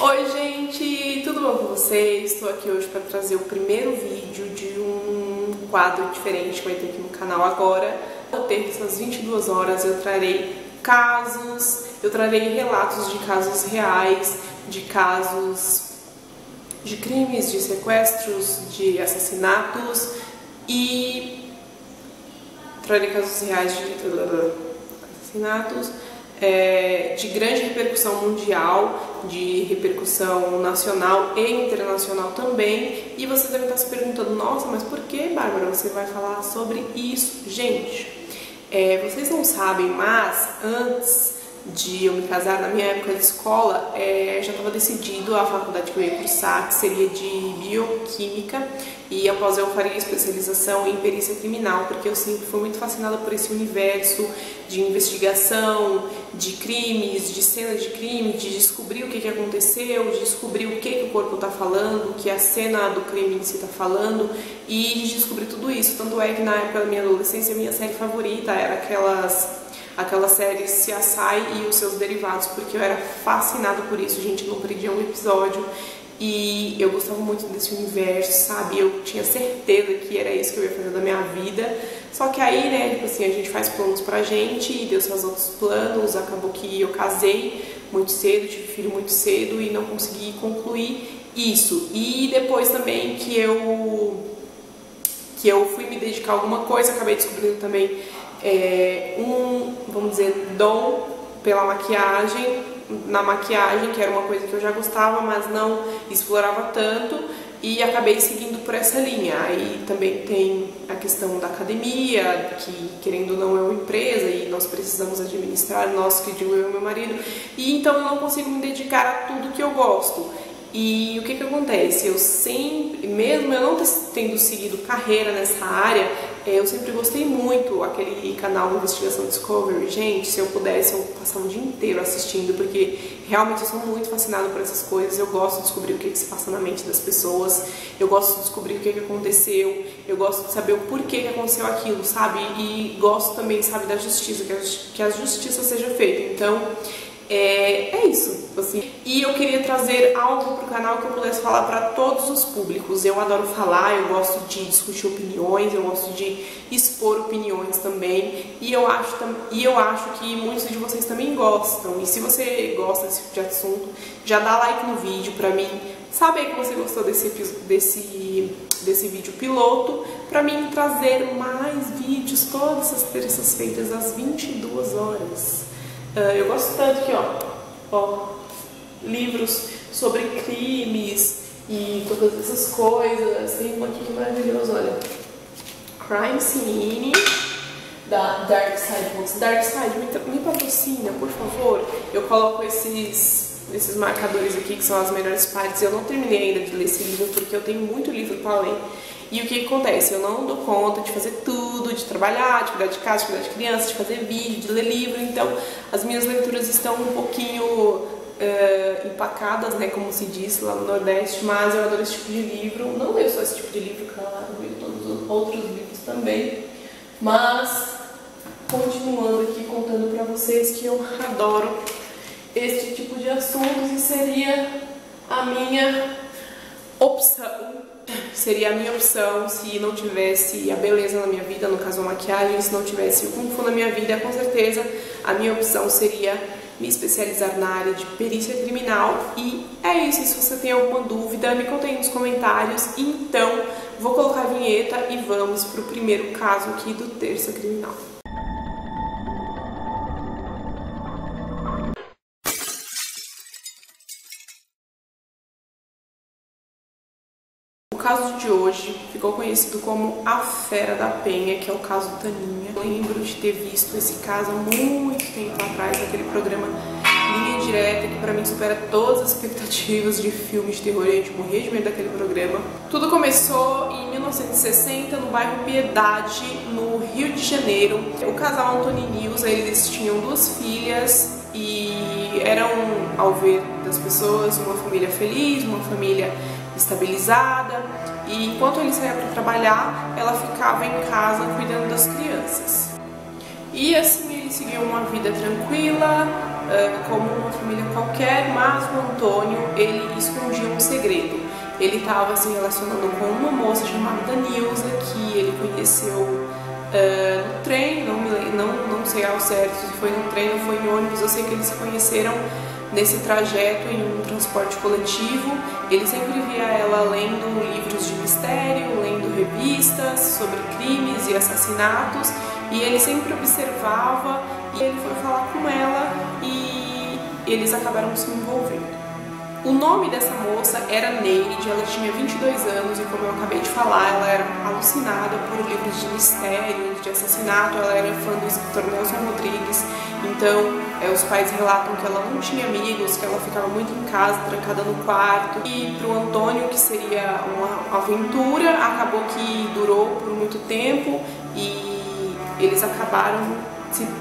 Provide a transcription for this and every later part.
Oi gente, tudo bom com vocês? Estou aqui hoje para trazer o primeiro vídeo de um quadro diferente que vai ter aqui no canal agora. Ao ter essas 22 horas eu trarei casos, eu trarei relatos de casos reais, de casos de crimes, de sequestros, de assassinatos e trarei casos reais de assassinatos de grande repercussão mundial, de repercussão nacional e internacional também. E você deve estar se perguntando, nossa, mas por que, Bárbara, você vai falar sobre isso? Gente, vocês não sabem, mas antes de eu me casar, na minha época de escola, já estava decidido a faculdade que eu ia cursar, que seria de bioquímica, e após eu faria especialização em perícia criminal, porque eu sempre fui muito fascinada por esse universo de investigação, de crimes, de cenas de crime, de descobrir o que aconteceu, de descobrir o que o corpo está falando, o que a cena do crime em si está falando, e de descobrir tudo isso. Tanto é que na época da minha adolescência, a minha série favorita era aquela série CSI e os seus derivados, porque eu era fascinada por isso, gente, não perdia um episódio e eu gostava muito desse universo, sabe? Eu tinha certeza que era isso que eu ia fazer da minha vida, só que aí, né, tipo assim, a gente faz planos pra gente e Deus faz outros planos. Acabou que eu casei muito cedo, tive filho muito cedo e não consegui concluir isso. E depois também que eu fui me dedicar a alguma coisa, acabei descobrindo também vamos dizer, dom pela maquiagem, na maquiagem, que era uma coisa que eu já gostava, mas não explorava tanto, e acabei seguindo por essa linha. Aí também tem a questão da academia, que querendo ou não é uma empresa e nós precisamos administrar, nós, que digo eu e meu marido, e então eu não consigo me dedicar a tudo que eu gosto. E o que acontece? Eu sempre, mesmo eu não tendo seguido carreira nessa área, eu sempre gostei muito aquele canal Investigação Discovery. Gente, se eu pudesse, eu passava o dia inteiro assistindo, porque realmente eu sou muito fascinada por essas coisas. Eu gosto de descobrir o que se passa na mente das pessoas, eu gosto de descobrir o que aconteceu, eu gosto de saber o porquê que aconteceu aquilo, sabe? E gosto também, sabe, da justiça, que a justiça seja feita. Então, é isso, assim. E eu queria trazer algo pro canal que eu pudesse falar para todos os públicos. Eu adoro falar, eu gosto de discutir opiniões, eu gosto de expor opiniões também. E eu acho que muitos de vocês também gostam. E se você gosta desse tipo de assunto, já dá like no vídeo pra mim saber que você gostou desse vídeo piloto, pra mim trazer mais vídeos todas as terças-feiras às 22 horas. Eu gosto tanto que, ó, livros sobre crimes e todas essas coisas. Tem um aqui que é maravilhoso, olha. Crime Scene, da Dark Side Books. Dark Side, me patrocina, por favor. Eu coloco esses marcadores aqui, que são as melhores partes. Eu não terminei ainda de ler esse livro, porque eu tenho muito livro para ler. E o que acontece? Eu não dou conta de fazer tudo, de trabalhar, de cuidar de casa, de cuidar de crianças, de fazer vídeo, de ler livro. Então, as minhas leituras estão um pouquinho empacadas, né, como se diz lá no Nordeste, mas eu adoro esse tipo de livro. Não leio só esse tipo de livro, claro, eu leio todos os outros livros também. Mas, continuando aqui, contando pra vocês que eu adoro este tipo de assuntos e seria a minha opção. Seria a minha opção se não tivesse a beleza na minha vida, no caso a maquiagem, se não tivesse o Kung Fu na minha vida, com certeza a minha opção seria me especializar na área de perícia criminal. E é isso, e se você tem alguma dúvida, me conta aí nos comentários. Então, vou colocar a vinheta e vamos pro primeiro caso aqui do Terça Criminal. O caso de hoje ficou conhecido como a Fera da Penha, que é o caso Taninha. Eu lembro de ter visto esse caso há muito tempo atrás, naquele programa Linha Direta, que pra mim supera todas as expectativas de filme de terror, e a gente morria de medo daquele programa. Tudo começou em 1960, no bairro Piedade, no Rio de Janeiro. O casal Antônio e Nilza, eles tinham 2 filhas e eram, ao ver das pessoas, uma família feliz, uma família estabilizada, e enquanto ele saía para trabalhar, ela ficava em casa cuidando das crianças. E assim eles seguiam uma vida tranquila, como uma família qualquer, mas o Antônio, ele escondia um segredo. Ele estava se relacionando com uma moça chamada Nilza, que ele conheceu no trem, não sei ao certo se foi no trem ou foi em ônibus. Eu sei que eles se conheceram nesse trajeto em um transporte coletivo. Ele sempre via ela lendo livros de mistério, lendo revistas sobre crimes e assassinatos, e ele sempre observava, e ele foi falar com ela e eles acabaram se envolvendo. O nome dessa moça era Neide, ela tinha 22 anos e, como eu acabei de falar, ela era alucinada por livros de mistério, de assassinato. Ela era fã do escritor Nelson Rodrigues, então os pais relatam que ela não tinha amigos, que ela ficava muito em casa, trancada no quarto. E para o Antônio, que seria uma aventura, acabou que durou por muito tempo e eles acabaram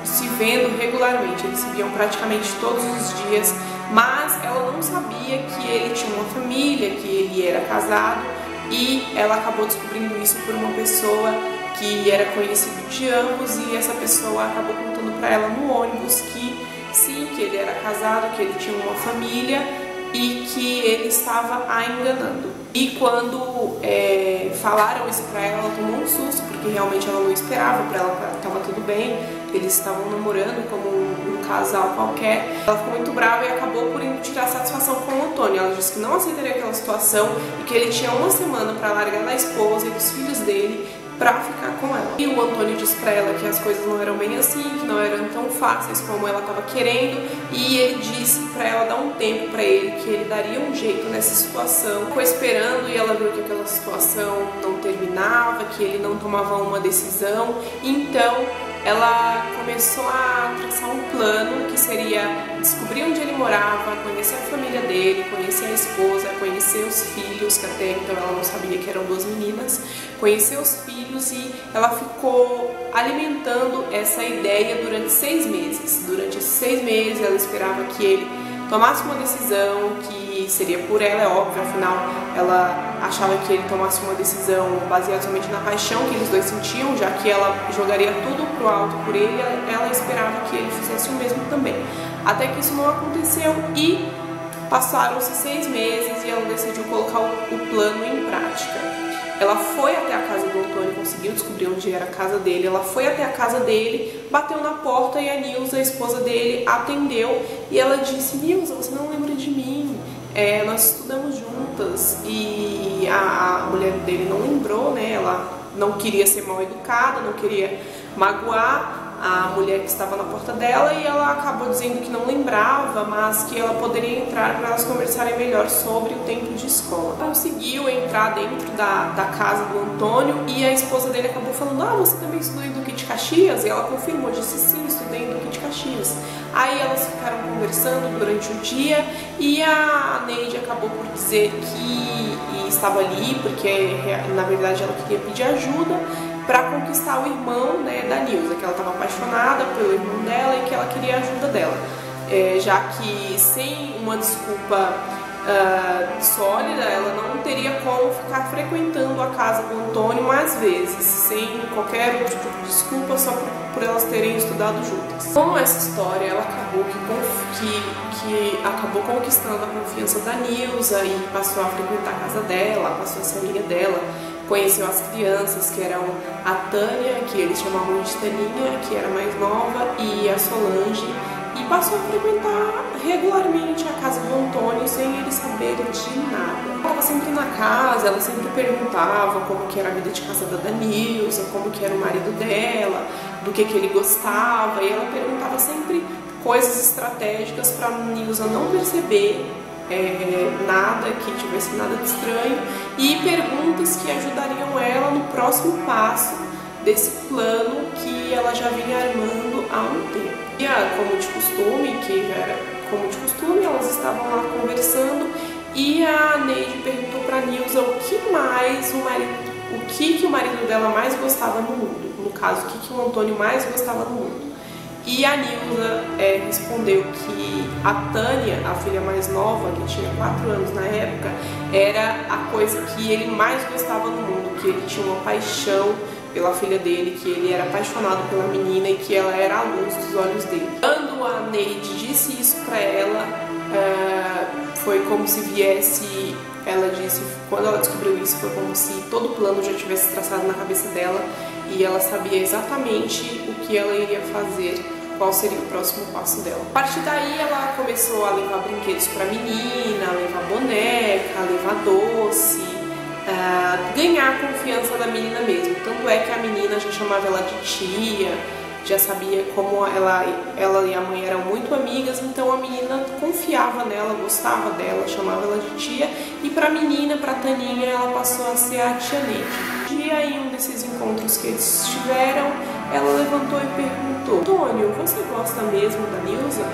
se vendo regularmente. Eles se viam praticamente todos os dias, mas ela não sabia que ele tinha uma família, que ele era casado, e ela acabou descobrindo isso por uma pessoa que era conhecido de ambos, e essa pessoa acabou contando para ela no ônibus que sim, que ele era casado, que ele tinha uma família e que ele estava a enganando. E quando falaram isso pra ela, ela tomou um susto, porque realmente ela não esperava. Pra ela estava tudo bem, eles estavam namorando como um casal qualquer. Ela ficou muito brava e acabou por tirar satisfação com o Antônio. Ela disse que não aceitaria aquela situação e que ele tinha uma semana para largar da esposa e dos filhos dele pra ficar com ela. E o Antônio disse pra ela que as coisas não eram bem assim, que não eram tão fáceis como ela estava querendo, e ele disse pra ela dar um tempo pra ele, que ele daria um jeito nessa situação. Ficou esperando e ela viu que aquela situação não terminava, que ele não tomava uma decisão, então ela começou a traçar um plano que seria descobrir onde ele morava, conhecer a família dele, conhecer a esposa, conhecer os filhos, que até então ela não sabia que eram 2 meninas, conhecer os filhos, e ela ficou alimentando essa ideia durante 6 meses. Durante esses 6 meses ela esperava que ele tomasse uma decisão, que seria por ela, é óbvio, afinal ela achava que ele tomasse uma decisão baseada somente na paixão que eles dois sentiam, já que ela jogaria tudo pro alto por ele, ela esperava que ele fizesse o mesmo também. Até que isso não aconteceu e passaram-se 6 meses e ela decidiu colocar o plano em prática. Ela foi até a casa do Antônio, conseguiu descobrir onde era a casa dele. Ela foi até a casa dele, bateu na porta e a Nilza, a esposa dele, atendeu. E ela disse: Nilza, você não lembra de mim? Nós estudamos juntas. E a mulher dele não lembrou, né? Ela não queria ser mal educada, não queria magoar a mulher que estava na porta dela, e ela acabou dizendo que não lembrava, mas que ela poderia entrar para elas conversarem melhor sobre o tempo de escola. Conseguiu entrar dentro da casa do Antônio, e a esposa dele acabou falando: ah, você também estudou em Duque de Caxias? E ela confirmou, disse: sim, estudei em Duque de Caxias. Aí elas ficaram conversando durante o dia, e a Neide acabou por dizer que estava ali porque na verdade ela queria pedir ajuda para conquistar o irmão, né, da Nilza, que ela estava apaixonada pelo irmão dela e que ela queria a ajuda dela, já que sem uma desculpa sólida ela não teria como ficar frequentando a casa do Antônio mais vezes, sem qualquer outro tipo de desculpa, só por elas terem estudado juntas. Com essa história, ela acabou que acabou conquistando a confiança da Nilza e passou a frequentar a casa dela, passou a ser amiga dela. Conheceu as crianças, que eram a Tânia, que eles chamavam de Taninha, que era mais nova, e a Solange, e passou a frequentar regularmente a casa do Antônio sem ele saber de nada. Ela estava sempre na casa, ela sempre perguntava como que era a vida de casada da Nilza, como que era o marido dela, do que ele gostava, e ela perguntava sempre coisas estratégicas para a Nilza não perceber nada, que tivesse nada de estranho, e perguntas que ajudariam ela no próximo passo desse plano que ela já vinha armando há um tempo. E como de costume, elas estavam lá conversando, e a Neide perguntou para a Nilza o que o marido dela mais gostava no mundo, no caso, o que o Antônio mais gostava no mundo. E a Nilza respondeu que a Tânia, a filha mais nova, que tinha 4 anos na época, era a coisa que ele mais gostava no mundo, que ele tinha uma paixão pela filha dele, que ele era apaixonado pela menina e que ela era a luz dos olhos dele. Quando a Neide disse isso pra ela, foi como se viesse, ela disse, quando ela descobriu isso, foi como se todo o plano já tivesse traçado na cabeça dela e ela sabia exatamente o que ela iria fazer, qual seria o próximo passo dela. A partir daí ela começou a levar brinquedos para a menina, a levar boneca, a levar doce, ganhar a confiança da menina mesmo. Tanto é que a menina já chamava ela de tia, já sabia como ela e a mãe eram muito amigas, então a menina confiava nela, gostava dela, chamava ela de tia, e para a menina, para a Taninha, ela passou a ser a tia Neide. Um dia, em um desses encontros que eles tiveram, ela levantou e perguntou: Antônio, você gosta mesmo da Nilza?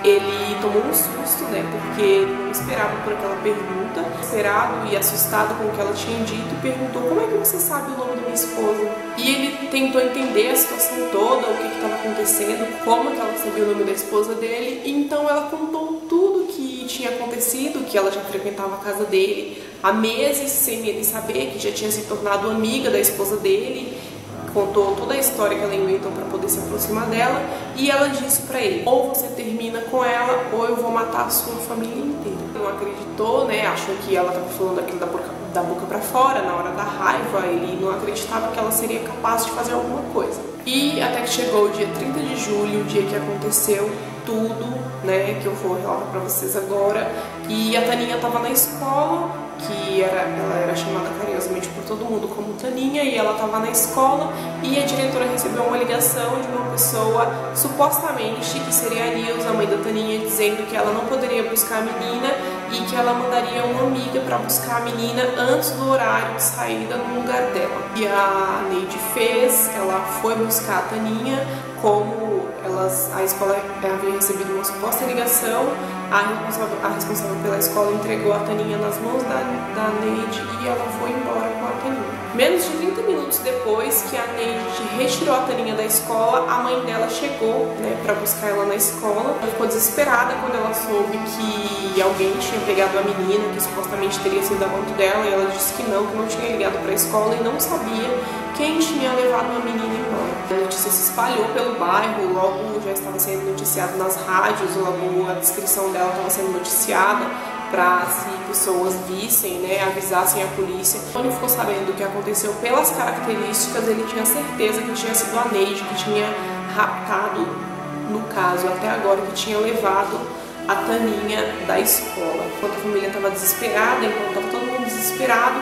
Ele tomou um susto, né, porque ele não esperava por aquela pergunta, desesperado e assustado com o que ela tinha dito, e perguntou: como é que você sabe o nome da minha esposa? E ele tentou entender a situação toda, o que estava acontecendo, como que ela sabia o nome da esposa dele, e então ela contou tudo que tinha acontecido, que ela já frequentava a casa dele há meses sem ele saber, que já tinha se tornado amiga da esposa dele. Contou toda a história que ela inventou para poder se aproximar dela, e ela disse para ele: ou você termina com ela, ou eu vou matar a sua família inteira. Não acreditou, né? Achou que ela estava falando aquilo da boca para fora, na hora da raiva. Ele não acreditava que ela seria capaz de fazer alguma coisa. E até que chegou o dia 30 de julho, o dia que aconteceu tudo, né? Que eu vou relatar para vocês agora. E a Taninha estava na escola, que ela era chamada carinhosamente por todo mundo como Taninha, e ela estava na escola, e a diretora recebeu uma ligação de uma pessoa, supostamente, que seria a Nilza, a mãe da Taninha, dizendo que ela não poderia buscar a menina e que ela mandaria uma amiga para buscar a menina antes do horário de saída no lugar dela. E a Neide fez, ela foi buscar a Taninha, como a escola havia recebido uma suposta ligação, a responsável pela escola entregou a Taninha nas mãos da Neide e ela foi embora com a Taninha. Menos de 30 minutos depois que a Neide retirou a Taninha da escola, a mãe dela chegou, né, para buscar ela na escola. Ela ficou desesperada quando ela soube que alguém tinha pegado a menina, que supostamente teria sido amante dela, e ela disse que não tinha ligado para a escola e não sabia quem tinha levado a menina embora. A notícia se espalhou pelo bairro, logo já estava sendo noticiado nas rádios, logo a descrição dela estava sendo noticiada para, se pessoas vissem, né, avisassem a polícia. Quando ele ficou sabendo do que aconteceu pelas características, ele tinha certeza que tinha sido a Neide que tinha raptado, no caso até agora, que tinha levado a Taninha da escola. Enquanto a família estava desesperada, enquanto estava todo mundo desesperado,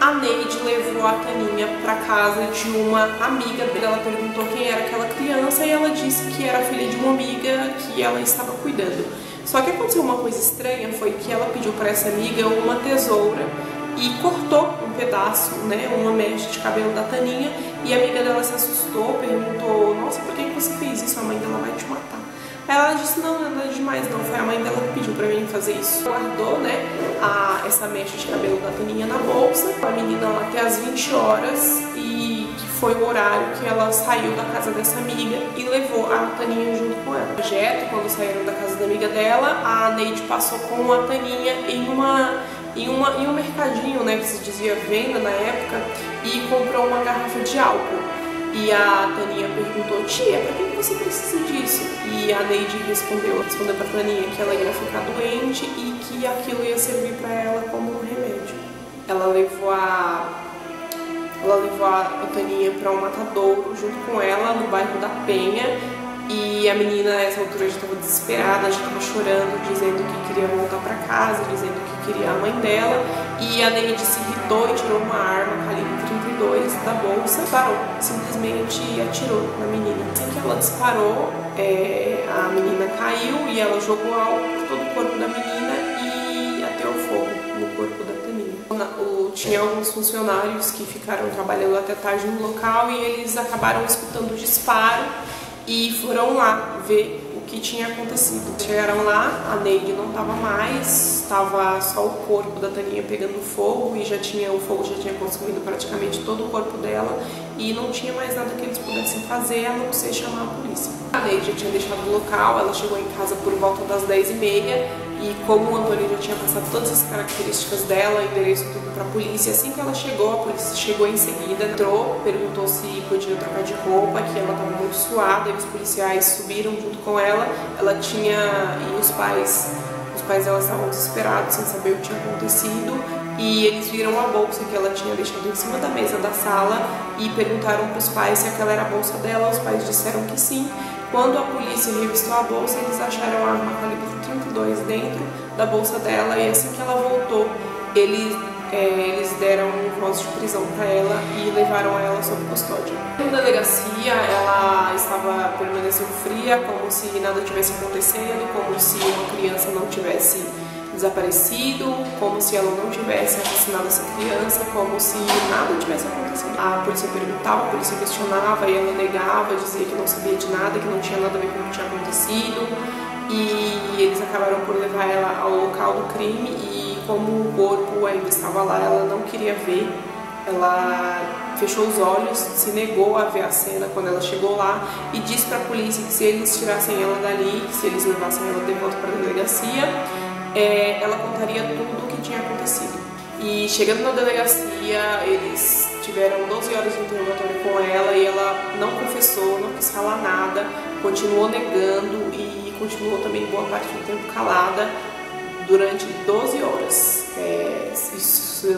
a Neide levou a Taninha para casa de uma amiga dela. Ela perguntou quem era aquela criança e ela disse que era filha de uma amiga que ela estava cuidando. Só que aconteceu uma coisa estranha, foi que ela pediu para essa amiga uma tesoura e cortou um pedaço, né, uma mecha de cabelo da Taninha, e a amiga dela se assustou, perguntou: nossa, por que você fez isso? A mãe dela vai te matar. Aí ela disse: não é nada demais não, foi a mãe dela que pediu pra mim fazer isso. Guardou, né, essa mecha de cabelo da Taninha na bolsa, a menina lá até as 20 horas, e que foi o horário que ela saiu da casa dessa amiga e levou a Taninha junto com ela. No projeto, quando saíram da casa da amiga dela, a Neide passou com a Taninha em um mercadinho, né, que se dizia venda na época, e comprou uma garrafa de álcool. E a Taninha perguntou: tia, pra que você precisa disso? E a Neide respondeu pra Taninha que ela ia ficar doente e que aquilo ia servir pra ela como um remédio. Ela levou a Taninha pra um matadouro junto com ela no bairro da Penha, e a menina nessa altura já estava desesperada, já estava chorando, dizendo que queria voltar pra casa, dizendo que queria a mãe dela, e a Neide se irritou e tirou uma arma calibre 32 da bolsa, disparou, simplesmente atirou na menina. Assim que ela disparou, a menina caiu e ela jogou álcool por todo o corpo da menina e ateou fogo no corpo da Taninha. Tinha alguns funcionários que ficaram trabalhando até tarde no local e eles acabaram escutando o disparo e foram lá ver o que tinha acontecido. Chegaram lá, a Neide não estava mais, estava só o corpo da Taninha pegando fogo, e o fogo já tinha consumido praticamente todo o corpo dela, e não tinha mais nada que eles pudessem fazer a não ser chamar a polícia. A Neide já tinha deixado o local, ela chegou em casa por volta das 10h30, e como o Antônio já tinha passado todas as características dela, endereço tudo para a polícia, assim que ela chegou, a polícia chegou em seguida, entrou, perguntou se podia trocar de roupa, que ela estava muito suada, e os policiais subiram junto com ela. Ela tinha, e os pais pais dela estavam desesperados, sem saber o que tinha acontecido, e eles viram a bolsa que ela tinha deixado em cima da mesa da sala e perguntaram para os pais se aquela era a bolsa dela. Os pais disseram que sim. Quando a polícia revistou a bolsa, eles acharam a arma calibre 32 dentro da bolsa dela, e assim que ela voltou, eles deram voz de prisão para ela e levaram ela sob custódia. Na delegacia, ela permaneceu fria, como se nada tivesse acontecendo, como se uma criança não tivesse desaparecido, como se ela não tivesse assassinado essa criança, como se nada tivesse acontecido. A polícia perguntava, a polícia questionava e ela negava, dizia que não sabia de nada, que não tinha nada a ver com o que tinha acontecido, e eles acabaram por levar ela ao local do crime, e como o corpo ainda estava lá, ela não queria ver, ela fechou os olhos, se negou a ver a cena quando ela chegou lá e disse para a polícia que se eles tirassem ela dali, se eles levassem ela de volta para a delegacia, ela contaria tudo o que tinha acontecido. E chegando na delegacia, eles tiveram 12 horas de interrogatório com ela e ela não confessou, não quis falar nada, continuou negando e continuou também boa parte do tempo calada durante 12 horas.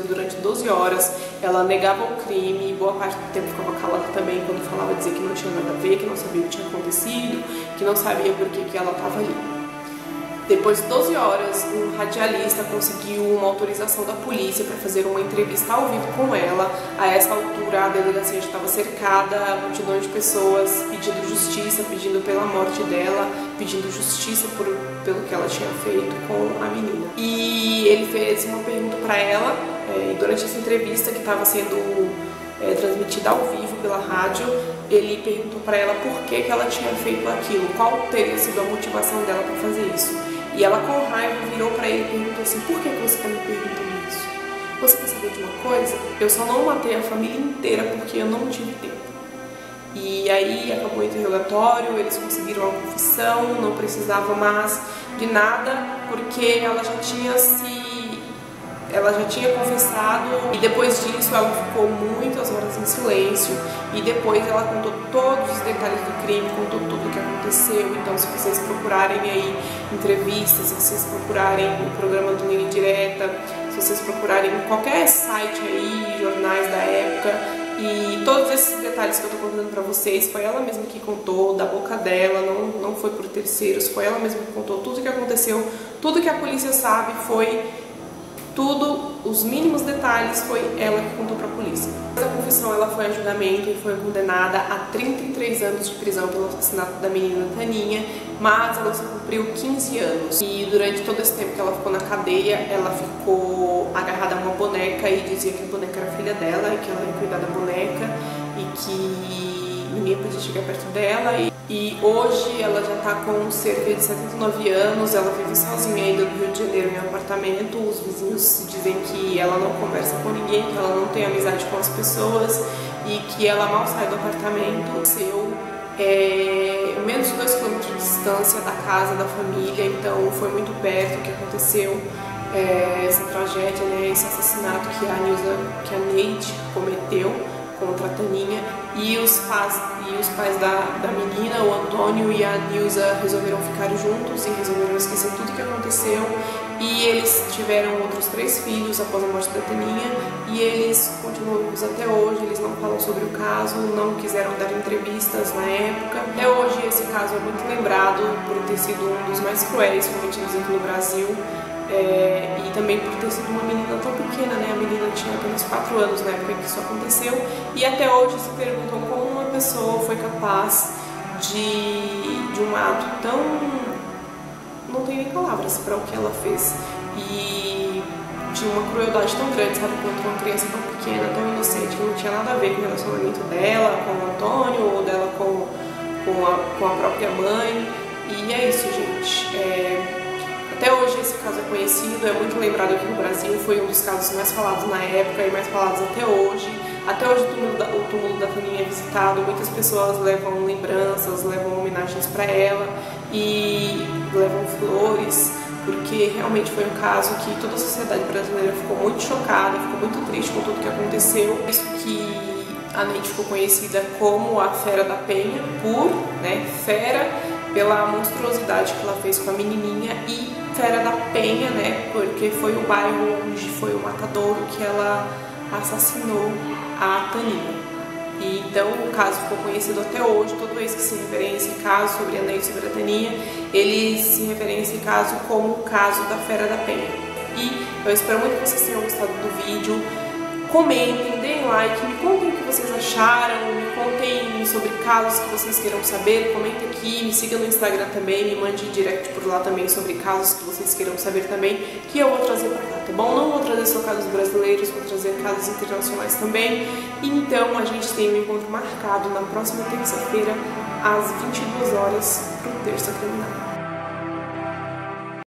Durante 12 horas ela negava o crime, boa parte do tempo ficava calada também quando falava, dizia que não tinha nada a ver, que não sabia o que tinha acontecido, que não sabia por que ela estava ali. Depois de 12 horas, um radialista conseguiu uma autorização da polícia para fazer uma entrevista ao vivo com ela. A essa altura, a delegacia já estava cercada, multidões de pessoas pedindo justiça, pedindo pela morte dela, pedindo justiça pelo que ela tinha feito com a menina. E ele fez uma pergunta para ela, durante essa entrevista que estava sendo transmitida ao vivo pela rádio, ele perguntou para ela por que ela tinha feito aquilo, qual teria sido a motivação dela para fazer isso. E ela, com raiva, virou para ele e perguntou assim: por que você está me perguntando isso? Você quer saber de uma coisa? Eu só não matei a família inteira porque eu não tive tempo. E aí acabou o interrogatório, eles conseguiram a confissão, não precisava mais de nada, porque ela já tinha confessado, e depois disso ela ficou muitas horas em silêncio, e depois ela contou todos os detalhes do crime, contou tudo o que aconteceu. Então, se vocês procurarem aí entrevistas, se vocês procurarem o programa do Linha Direta, se vocês procurarem qualquer site aí, jornais da época, e todos esses detalhes que eu tô contando pra vocês, foi ela mesma que contou, da boca dela, não foi por terceiros, foi ela mesma que contou tudo o que aconteceu, tudo que a polícia sabe foi tudo, os mínimos detalhes, foi ela que contou para a polícia. Após a confissão, ela foi a julgamento e foi condenada a 33 anos de prisão pelo assassinato da menina Taninha, mas ela só cumpriu 15 anos. E durante todo esse tempo que ela ficou na cadeia, ela ficou agarrada a uma boneca e dizia que a boneca era filha dela e que ela ia cuidar da boneca e que ninguém podia chegar perto dela. E hoje ela já está com cerca de 79 anos, ela vive sozinha ainda no Rio de Janeiro em um apartamento. Os vizinhos dizem que ela não conversa com ninguém, que ela não tem amizade com as pessoas e que ela mal sai do apartamento. Seu menos de 2 km de distância da casa da família, então foi muito perto que aconteceu essa tragédia, né, esse assassinato que a Neide cometeu contra a Taninha, e os pais da menina, o Antônio e a Nilza, resolveram ficar juntos e resolveram esquecer tudo que aconteceu, e eles tiveram outros 3 filhos após a morte da Taninha, e eles continuam vivos até hoje. Eles não falam sobre o caso, não quiseram dar entrevistas na época. Até hoje esse caso é muito lembrado por ter sido um dos mais cruéis cometidos aqui no Brasil. E também por ter sido uma menina tão pequena, né? A menina tinha apenas 4 anos na época em que isso aconteceu, e até hoje se perguntam como uma pessoa foi capaz de um ato tão... não tem nem palavras para o que ela fez, e de uma crueldade tão grande, sabe, contra uma criança tão pequena, tão inocente, que não tinha nada a ver com o relacionamento dela com o Antônio ou dela com a própria mãe. E é isso, gente. Até hoje esse caso é conhecido, é muito lembrado aqui no Brasil, foi um dos casos mais falados na época e mais falados até hoje. Até hoje o túmulo da Taninha é visitado, muitas pessoas levam lembranças, levam homenagens para ela e levam flores, porque realmente foi um caso que toda a sociedade brasileira ficou muito chocada, ficou muito triste com tudo que aconteceu. Por isso que a Neide ficou conhecida como a Fera da Penha, fera pela monstruosidade que ela fez com a menininha, e Fera da Penha, né, porque foi o bairro onde foi o matadouro que ela assassinou a Taninha. E então o caso ficou conhecido até hoje. Toda vez que se referencia esse caso sobre a Ney e sobre a Taninha, ele se referencia esse caso como o caso da Fera da Penha. E eu espero muito que vocês tenham gostado do vídeo. Comentem, deem like, me contem o que vocês acharam, me contem sobre casos que vocês queiram saber, comentem aqui, me sigam no Instagram também, me mande direct por lá também sobre casos que vocês queiram saber também, que eu vou trazer pra cá, tá bom? Não vou trazer só casos brasileiros, vou trazer casos internacionais também. E então a gente tem um encontro marcado na próxima terça-feira, às 22 horas, pro Terça Criminal.